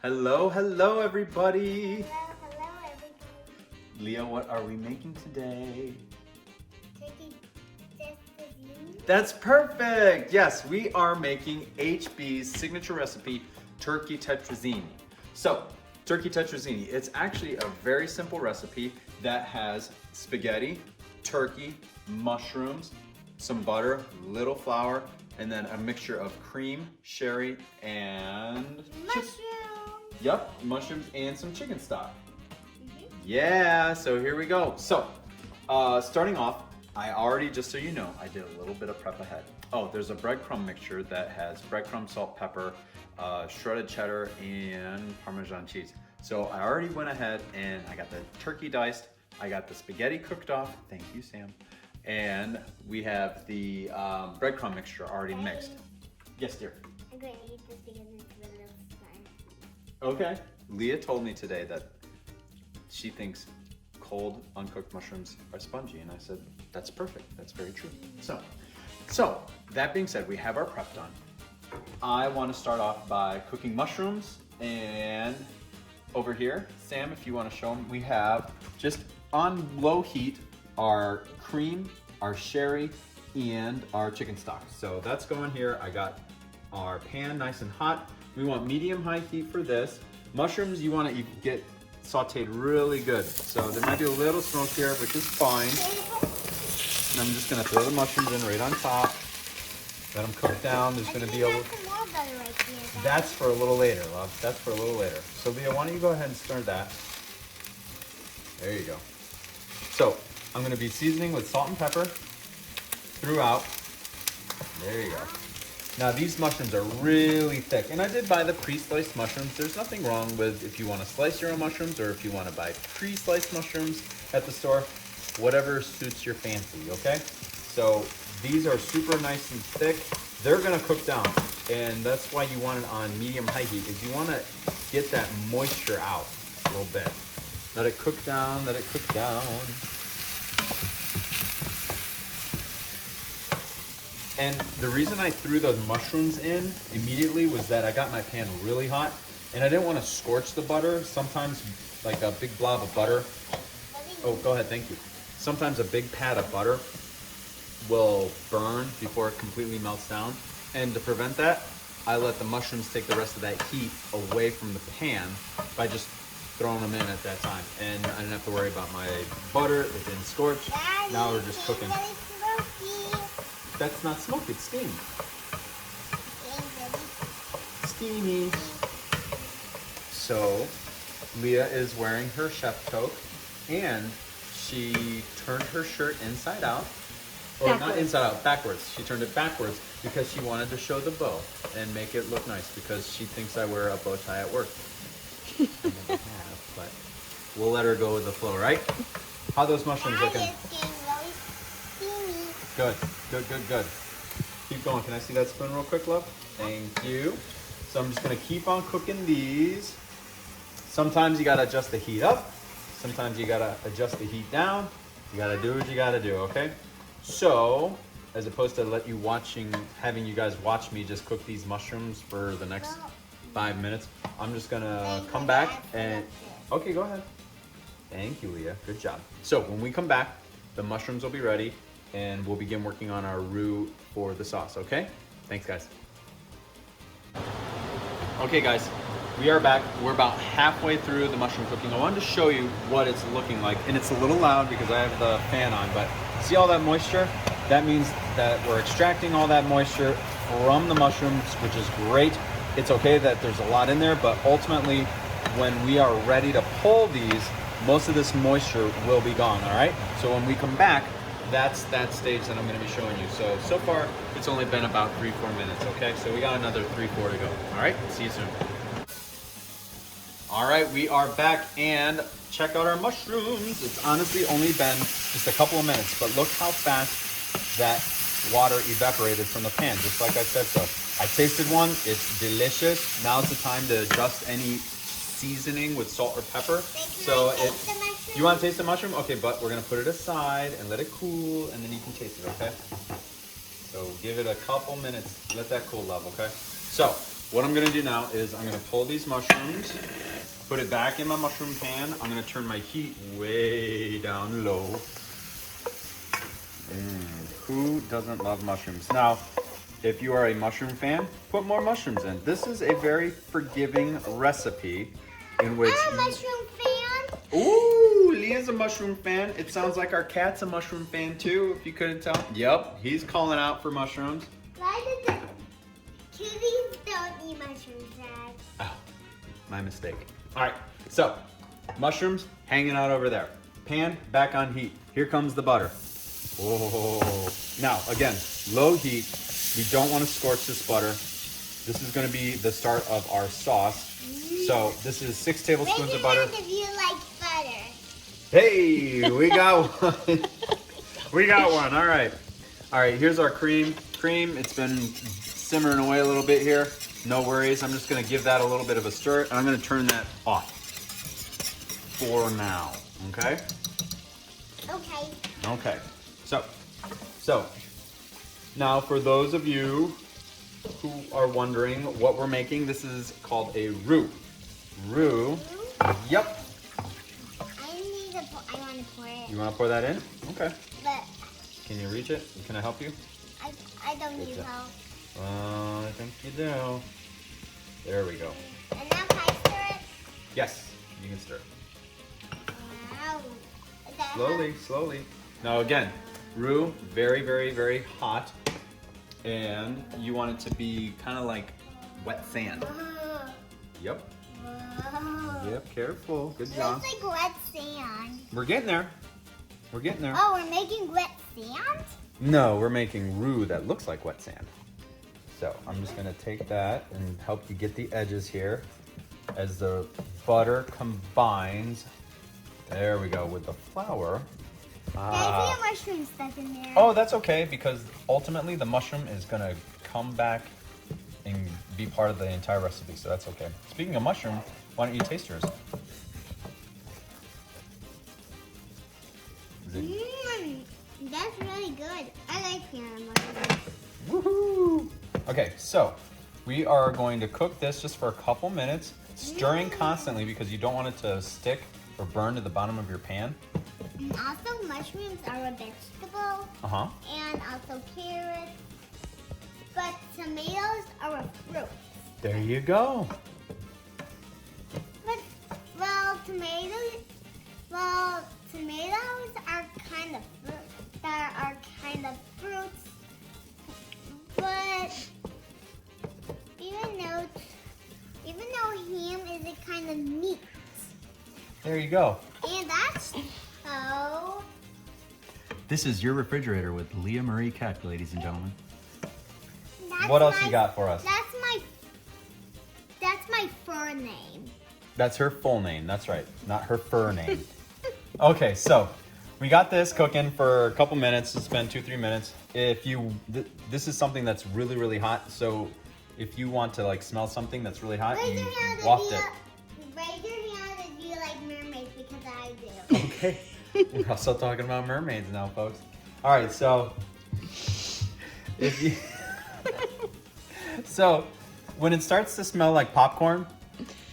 Hello, hello everybody. Hello, everybody. Leah, what are we making today? Turkey Tetrazzini. That's perfect. Yes, we are making HB's signature recipe, turkey tetrazzini. So, turkey tetrazzini, it's actually a very simple recipe that has spaghetti, turkey, mushrooms, some butter, little flour, and then a mixture of cream, sherry, and Mushroom. Yep, mushrooms and some chicken stock. Yeah, so here we go. So, starting off, I already, just so you know, I did a little bit of prep ahead. Oh, there's a breadcrumb mixture that has breadcrumb, salt, pepper, shredded cheddar, and Parmesan cheese. So I already went ahead and I got the turkey diced. I got the spaghetti cooked off. Thank you, Sam. And we have the breadcrumb mixture already mixed. Yes, dear. I'm going to eat this because it's a little slime. Okay. Leah told me today that she thinks cold, uncooked mushrooms are spongy, and I said, that's perfect. That's very true. So that being said, we have our prep done. I want to start off by cooking mushrooms, and over here, Sam, if you want to show them, we have just on low heat our cream, our sherry, and our chicken stock. So that's going here. I got our pan nice and hot. We want medium-high heat for this. Mushrooms, you want to get sauteed really good. So there might be a little smoke here, which is fine. And I'm just going to throw the mushrooms in right on top. Let them cook down. There's going to be a little... some more butter right here. That's for a little later, love. That's for a little later. So Leah, why don't you go ahead and stir that. There you go. So I'm going to be seasoning with salt and pepper throughout. There you go. Now these mushrooms are really thick, and I did buy the pre-sliced mushrooms. There's nothing wrong with if you want to slice your own mushrooms or if you want to buy pre-sliced mushrooms at the store, whatever suits your fancy, okay? So these are super nice and thick. They're gonna cook down, and that's why you want it on medium-high heat, is you want to get that moisture out a little bit. Let it cook down, let it cook down. And the reason I threw those mushrooms in immediately was that I got my pan really hot, and I didn't want to scorch the butter. Sometimes like a big blob of butter. Oh, go ahead, thank you. Sometimes a big pad of butter will burn before it completely melts down. And to prevent that, I let the mushrooms take the rest of that heat away from the pan by just throwing them in at that time. And I didn't have to worry about my butter, it didn't scorch. Daddy, Now we're just cooking. Daddy, smoky. That's not smoke, it's steam. Daddy. Steamy. So, Leah is wearing her chef coat, and she turned her shirt inside out. Or not Backwards. inside out, backwards. She turned it backwards because she wanted to show the bow and make it look nice, because she thinks I wear a bow tie at work. I never have, but we'll let her go with the flow, right? How are those mushrooms Daddy, looking? it's getting really steamy. Good, good, good, good. Keep going. Can I see that spoon real quick, love? Thank you. So I'm just gonna keep on cooking these. Sometimes you gotta adjust the heat up. Sometimes you gotta adjust the heat down. You gotta do what you gotta do, okay? So, as opposed to having you guys watch me just cook these mushrooms for the next 5 minutes, I'm just gonna come back and, okay, go ahead. Thank you, Leah, good job. So when we come back, the mushrooms will be ready, and we'll begin working on our roux for the sauce, okay? Thanks, guys. Okay, guys, we are back. We're about halfway through the mushroom cooking. I wanted to show you what it's looking like, and it's a little loud because I have the fan on, but see all that moisture? That means that we're extracting all that moisture from the mushrooms, which is great. It's okay that there's a lot in there, but ultimately, when we are ready to pull these, most of this moisture will be gone, all right? So when we come back, that's that stage that I'm gonna be showing you. So far, it's only been about 3-4 minutes, okay? So we got another 3-4 to go, all right? See you soon. All right, we are back, and check out our mushrooms. It's honestly only been just a couple of minutes, but look how fast that water evaporated from the pan, just like I said so. I tasted one, it's delicious. Now it's the time to adjust any seasoning with salt or pepper. So you want to taste the mushroom? Okay, but we're gonna put it aside and let it cool, and then you can taste it, okay? So give it a couple minutes, let that cool, love, okay? So what I'm gonna do now is I'm gonna pull these mushrooms, put it back in my mushroom pan. I'm gonna turn my heat way down low. Who doesn't love mushrooms? Now, if you are a mushroom fan, put more mushrooms in. This is a very forgiving recipe in which... I'm a mushroom fan. Ooh, Leah's a mushroom fan. It sounds like our cat's a mushroom fan too, if you couldn't tell. Yep, he's calling out for mushrooms. Why did the kitties don't eat mushrooms, Dad? Oh, my mistake. All right, so mushrooms hanging out over there. Pan back on heat. Here comes the butter. Oh, now again, low heat. We don't want to scorch this butter. This is going to be the start of our sauce. So this is 6 tablespoons of butter. If you like butter. Hey, we got one. We got one. All right. All right, here's our cream. Cream, it's been simmering away a little bit here. No worries. I'm just going to give that a little bit of a stir, and I'm going to turn that off for now. Okay? Okay. Okay. So now for those of you who are wondering what we're making, this is called a roux. Roux. Yep. I want to pour it. You want to pour that in? Okay. But Can you reach it? Can I help you? I don't need help. I think you do. There we go. And now can I stir it? Yes, you can stir it. Wow. Is that Slowly, slowly. Now again, roux, very, very, very hot. And you want it to be kind of like wet sand. Whoa. Yep. Whoa. Yep, careful. Good It job. looks like wet sand. We're getting there. We're getting there. Oh, we're making wet sand? No, we're making roux that looks like wet sand. So I'm just gonna take that and help you get the edges here as the butter combines. There we go with the flour. I see a mushroom stuck in there. Oh, that's okay because ultimately the mushroom is gonna come back and be part of the entire recipe, so that's okay. Speaking of mushroom, why don't you taste yours? Is it... That's really good. I like peanut mushrooms. Woohoo! Okay, so we are going to cook this just for a couple minutes, stirring constantly because you don't want it to stick or burn to the bottom of your pan. And also, mushrooms are a vegetable. Uh-huh. And also carrots. But tomatoes are a fruit. There you go. But, tomatoes are kind of fruit. That are kind of fruits. But even though ham is a kind of meat. There you go. And that's so. This is your refrigerator with Leah Marie Keck, ladies and gentlemen. That's What else you got for us? That's my fur name. That's her full name. That's right. Not her fur name. Okay, so we got this cooking for a couple minutes. It's been 2-3 minutes. If you, this is something that's really, really hot. So if you want to like smell something that's really hot, Raise you your hand waft it. Raise your hand if you like mermaids because I do. Okay. We're also talking about mermaids now, folks. All right, so if you, so when it starts to smell like popcorn,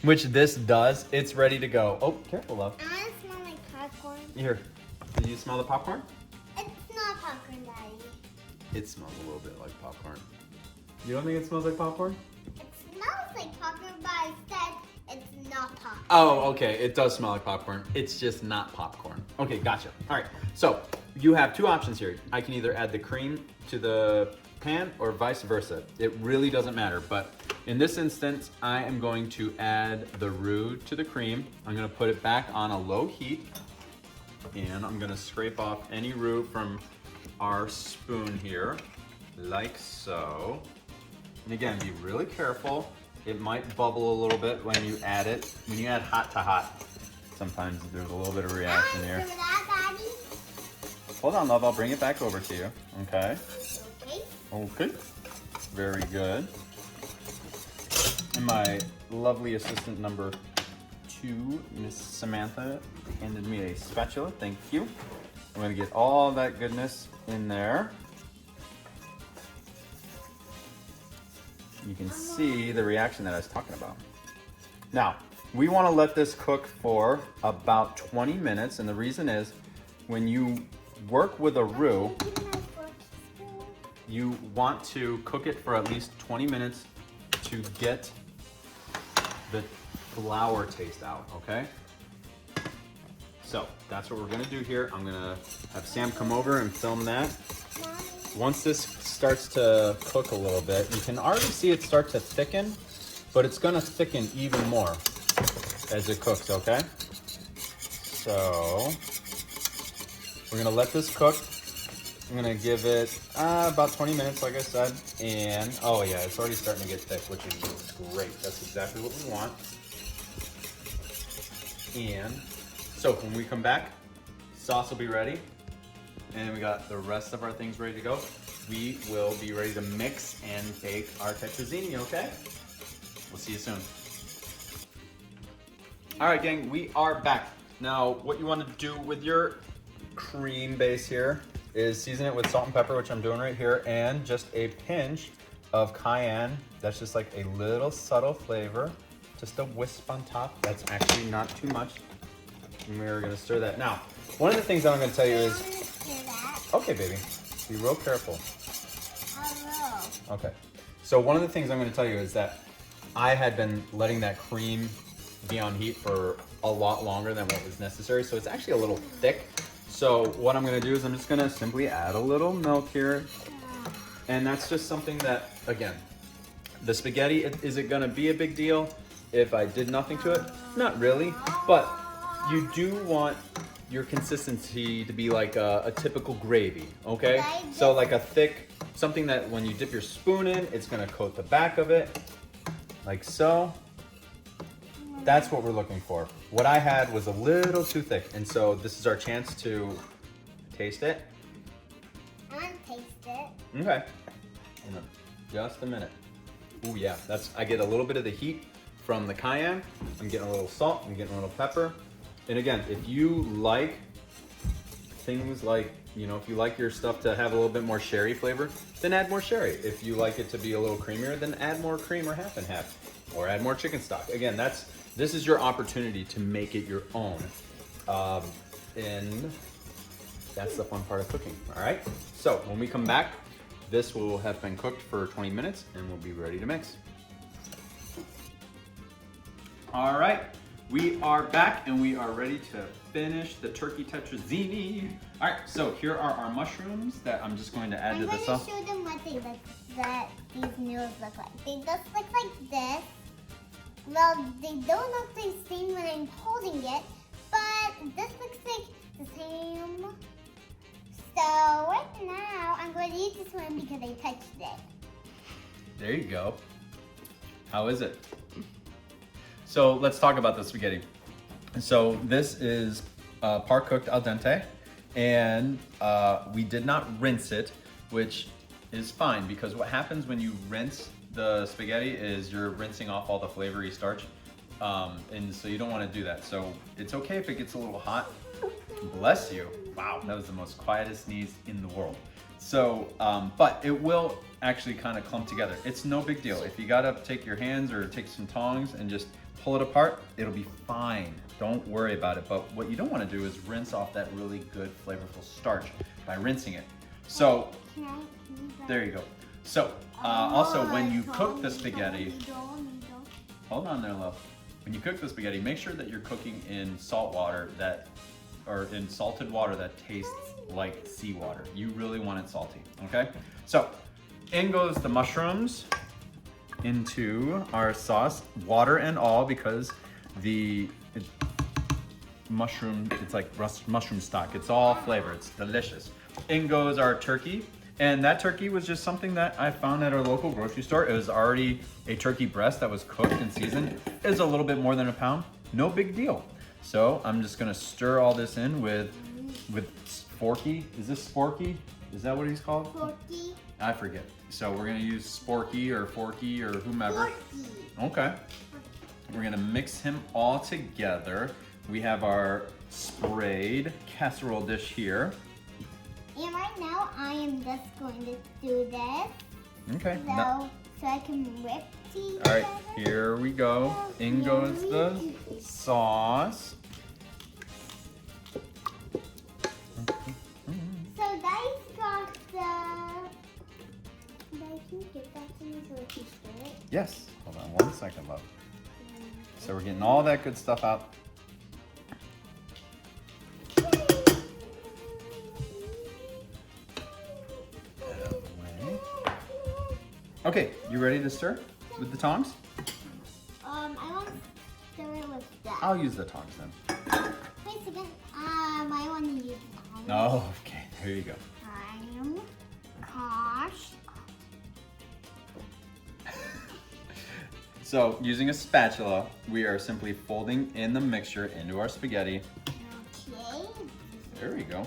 which this does, it's ready to go. Oh, careful, love. I want to smell like popcorn. Here, did you smell the popcorn? It's not popcorn, Daddy. It smells a little bit like popcorn. You don't think it smells like popcorn? It smells like popcorn, but I said it's not popcorn. Oh, okay. It does smell like popcorn. It's just not popcorn. Okay, gotcha. All right. So you have two options here. I can either add the cream to the pan or vice versa. It really doesn't matter. But in this instance, I am going to add the roux to the cream. I'm going to put it back on a low heat. And I'm going to scrape off any roux from our spoon here, like so. And again, be really careful. It might bubble a little bit when you add it. When you add hot to hot, sometimes there's a little bit of reaction here. For that, Daddy. Hold on, love. I'll bring it back over to you. Okay. Okay. Okay. Very good. And my lovely assistant number 2, Miss Samantha, handed me a spatula. Thank you. I'm going to get all that goodness in there. you can see the reaction that I was talking about. Now, we want to let this cook for about 20 minutes, and the reason is when you work with a roux, you want to cook it for at least 20 minutes to get the flour taste out, okay? So that's what we're gonna do here. I'm gonna have Sam come over and film that. Once this starts to cook a little bit, you can already see it start to thicken, but it's gonna thicken even more as it cooks, okay? So we're gonna let this cook. I'm gonna give it about 20 minutes, like I said, and oh yeah, it's already starting to get thick, which is great. That's exactly what we want. And so when we come back, sauce will be ready, and we got the rest of our things ready to go. We will be ready to mix and bake our tetrazzini, okay? We'll see you soon. All right, gang, we are back. Now, what you want to do with your cream base here is season it with salt and pepper, which I'm doing right here, and just a pinch of cayenne. That's just like a little subtle flavor, just a wisp on top. That's actually not too much. And we're gonna stir that. Now, one of the things that I'm gonna tell you is, okay, baby, be real careful. I will. Okay, so one of the things I'm gonna tell you is that I had been letting that cream be on heat for a lot longer than what was necessary, so it's actually a little thick. So what I'm gonna do is I'm just gonna simply add a little milk here, and that's just something that, again, the spaghetti, is it gonna be a big deal if I did nothing to it? Not really, but you do want your consistency to be like a typical gravy, okay? So like a thick, something that when you dip your spoon in, it's gonna coat the back of it, like so. That's what we're looking for. What I had was a little too thick, and so this is our chance to taste it. And taste it. Okay, in just a minute. Ooh yeah, I get a little bit of the heat from the cayenne. I'm getting a little salt, I'm getting a little pepper. And again, if you like things like, you know, if you like your stuff to have a little bit more sherry flavor, then add more sherry. If you like it to be a little creamier, then add more cream or half and half, or add more chicken stock. Again, this is your opportunity to make it your own. And that's the fun part of cooking, all right? So when we come back, this will have been cooked for 20 minutes and we'll be ready to mix. All right, we are back and we are ready to finish the turkey tetrazzini. All right, so here are our mushrooms that I'm just going to add to the sauce. I'm going to show them what they look, that these noodles look like. They just look like this. Well, they don't look the same when I'm holding it, but this looks like the same. So right now, I'm going to eat this one because I touched it. There you go. How is it? So let's talk about the spaghetti. So this is par cooked al dente, and we did not rinse it, which is fine because what happens when you rinse the spaghetti is you're rinsing off all the flavory starch, and so you don't want to do that. So it's okay if it gets a little hot. Bless you. Wow, that was the most quietest sneeze in the world. So, but it will actually kind of clump together. It's no big deal. If you gotta take your hands or take some tongs and just pull it apart, it'll be fine. Don't worry about it. But what you don't want to do is rinse off that really good flavorful starch by rinsing it. So there you go. So also when you cook the spaghetti, hold on there, love. When you cook the spaghetti, make sure that you're cooking in salt water or in salted water that tastes like seawater. You really want it salty, okay? So in goes the mushrooms into our sauce, water and all, because mushroom, it's like mushroom stock. It's all flavor, it's delicious. In goes our turkey. And that turkey was just something that I found at our local grocery store. It was already a turkey breast that was cooked and seasoned. It was a little bit more than a pound, no big deal. So I'm just gonna stir all this in with Sporky. Is this Sporky? Is that what he's called? Forky. I forget. So we're gonna use Sporky or Forky or whomever. Forky. Okay. We're gonna mix him all together. We have our sprayed casserole dish here. And right now, I am just going to do this. Okay. So so I can whip these. All right, here we go. In goes the sauce. So Dice got the. Dice, can you give that to me so I can split it? Yes. Hold on 1 second, love. So we're getting all that good stuff out. Okay, you ready to stir with the tongs? I want to stir it with that. I'll use the tongs then. Wait a second. I want to use tongs. Oh, okay. Here you go. Gosh. So, using a spatula, we are simply folding in the mixture into our spaghetti. Okay. There we go.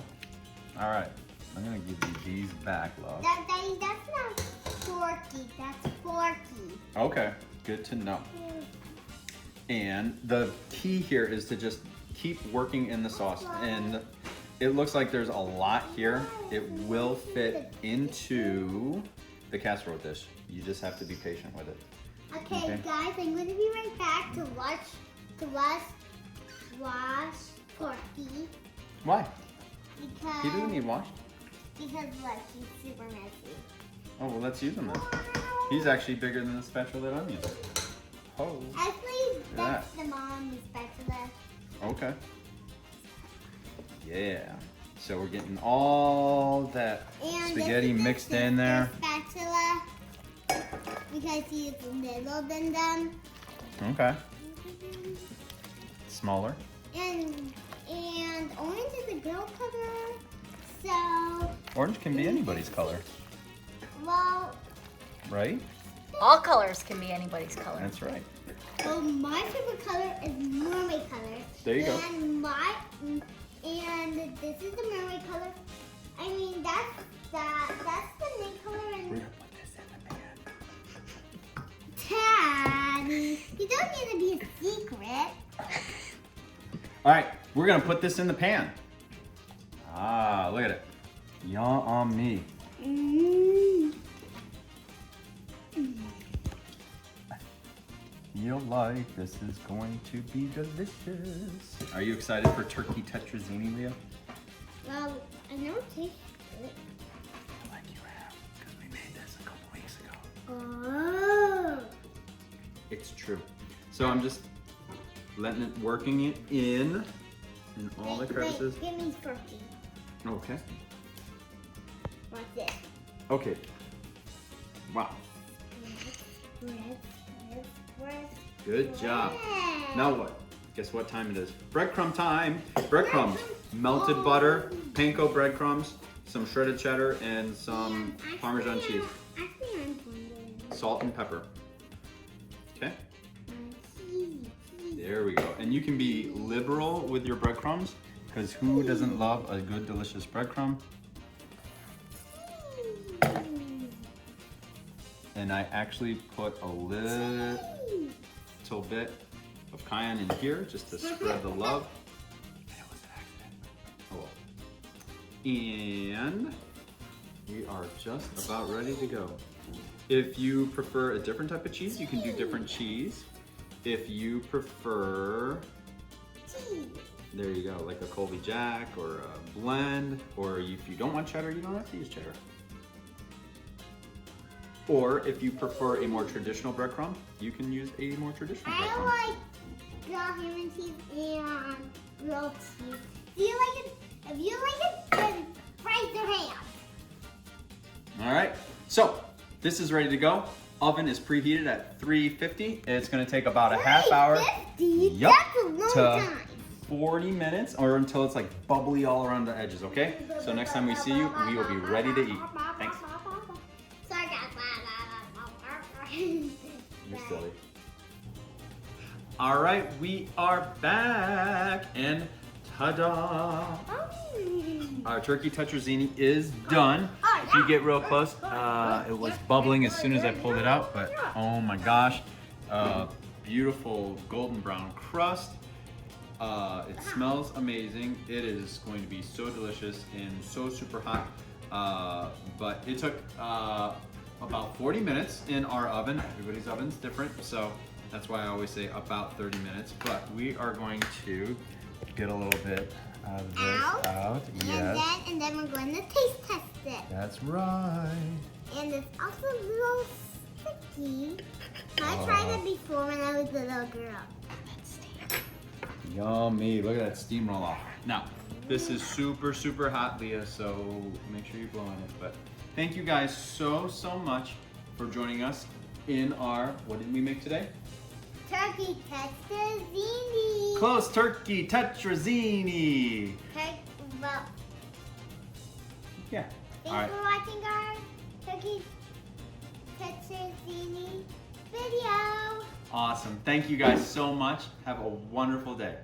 All right. I'm gonna give you these back, love. Daddy, that's not forky. That's forky. Okay, good to know. And the key here is to just keep working in the sauce. And it looks like there's a lot here. It will fit into the casserole dish. You just have to be patient with it. Okay, guys, I'm going to be right back to wash Porky. Why? Because He doesn't need washed. Because look, he's super messy. Oh, well, let's use him then. He's actually bigger than the spatula that I'm using. Oh. Actually, at that's the mom's spatula. Okay. Yeah. So we're getting all that And spaghetti this is mixed the in there. Spatula because he's little than them. Okay. Smaller. And orange is a girl color, so Orange can be anybody's color, well, right? All colors can be anybody's color. That's right. well my favorite color is mermaid color. There you go. And this is the mermaid color. I mean that's the main color. And We're gonna put this in the pan. Daddy, you don't need to be a secret. All right, we're gonna put this in the pan. Ah, look at it. Yummy. Mm. Feel like this is going to be delicious. Are you excited for turkey tetrazzini, Leah? Well, I never tasted it. Like you have, because we made this a couple weeks ago. Oh. It's true. So I'm just letting it, working it in all the crevices. Wait, give me turkey. Okay. Watch this. Okay. Wow. Spread. Good job. Yeah. Now what? Guess what time it is? Breadcrumb time. Breadcrumbs. Melted butter, panko breadcrumbs, some shredded cheddar, and some Parmesan cheese. Actually, I'm hungry. Salt and pepper. Okay. There we go. And you can be liberal with your breadcrumbs, because who doesn't love a good, delicious breadcrumb? And I actually put a little bit of cayenne in here just to spread the love. And it was an accident. Oh well. And we are just about ready to go. If you prefer a different type of cheese, you can do different cheese. If you prefer, there you go, like a Colby Jack or a blend, or if you don't want cheddar, you don't have to use cheddar. Or if you prefer a more traditional breadcrumb, you can use a more traditional breadcrumb. I like grilled ham and cheese and grilled cheese. Do you like it? If you like it, then raise your hand. All right, so this is ready to go. Oven is preheated at 350. It's gonna take about a half hour. 350? Yup, That's a long to time. 40 minutes, or until it's like bubbly all around the edges, okay? So next time we see you, we will be ready to eat. Thanks. You're silly. All right, we are back, and ta-da! Our turkey tetrazzini is done. If you get real close, it was bubbling as soon as I pulled it out, but oh my gosh, beautiful golden brown crust. It smells amazing. It is going to be so delicious and so super hot. But it took about 40 minutes in our oven. Everybody's oven's different, so that's why I always say about 30 minutes. But we are going to get a little bit of this out. Yes. And then we're going to taste test it. That's right. And it's also a little sticky. I tried it before when I was a little girl. Yummy. Look at that steam roll off. Now, this is super, super hot, Leah, so make sure you blow on it. But thank you guys so, so much for joining us in our, what did we make today? Turkey Tetrazzini. Close turkey Tetrazzini. Well, Yeah. thanks for watching our Turkey Tetrazzini video. Awesome. Thank you guys so much. Have a wonderful day.